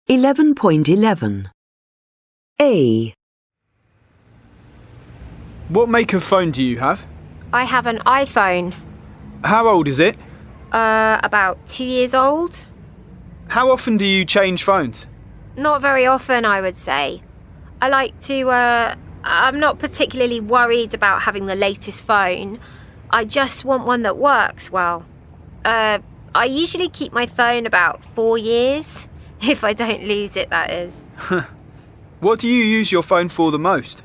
11.11 A. What make of phone do you have? I have an iPhone. How old is it? About 2 years old. How often do you change phones? Not very often, I would say. I like to, I'm not particularly worried about having the latest phone. I just want one that works well. I usually keep my phone about 4 years, if I don't lose it, that is. What do you use your phone for the most?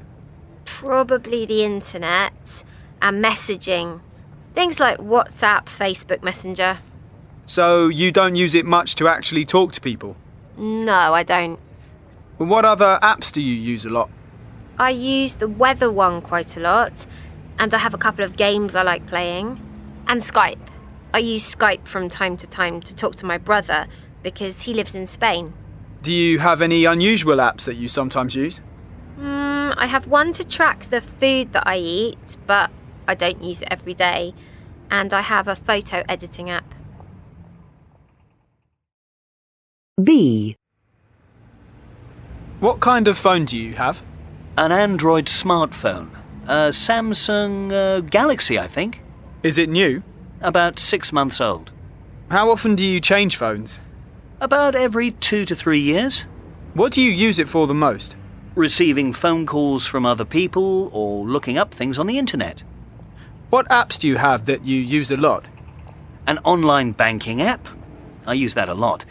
Probably the internet and messaging. Things like WhatsApp, Facebook Messenger. So you don't use it much to actually talk to people? No, I don't. What other apps do you use a lot? I use the weather one quite a lot, and I have a couple of games I like playing. And Skype. I use Skype from time to time to talk to my brother because he lives in Spain. Do you have any unusual apps that you sometimes use? I have one to track the food that I eat, but I don't use it every day. And I have a photo editing app. B. What kind of phone do you have? An Android smartphone. A Samsung Galaxy, I think. Is it new? About 6 months old. How often do you change phones? About every 2 to 3 years. What do you use it for the most? Receiving phone calls from other people or looking up things on the internet. What apps do you have that you use a lot? An online banking app. I use that a lot.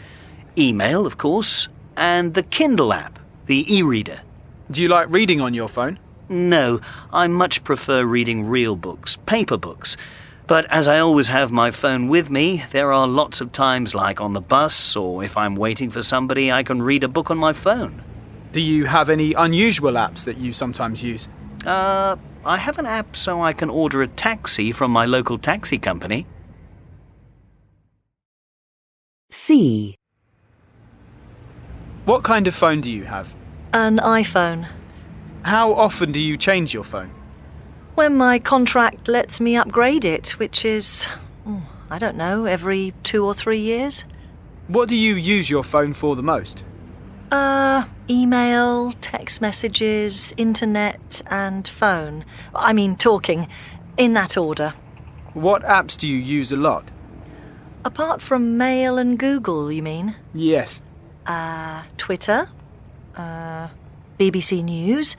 Email, of course. And the Kindle app, the e-reader. Do you like reading on your phone? No, I much prefer reading real books, paper books. But as I always have my phone with me, there are lots of times, like on the bus or if I'm waiting for somebody, I can read a book on my phone. Do you have any unusual apps that you sometimes use? I have an app so I can order a taxi from my local taxi company. C. What kind of phone do you have? An iPhone. How often do you change your phone? When my contract lets me upgrade it, which is, I don't know, every 2 or 3 years. What do you use your phone for the most? Email, text messages, internet and phone. I mean talking, in that order. What apps do you use a lot? Apart from Mail and Google, you mean? Yes. Twitter, BBC News,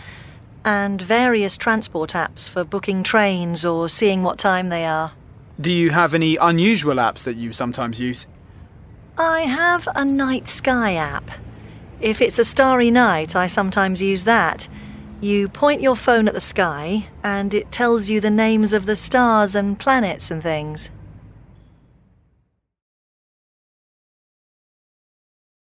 and various transport apps for booking trains or seeing what time they are. Do you have any unusual apps that you sometimes use? I have a night sky app. If it's a starry night, I sometimes use that. You point your phone at the sky, and it tells you the names of the stars and planets and things.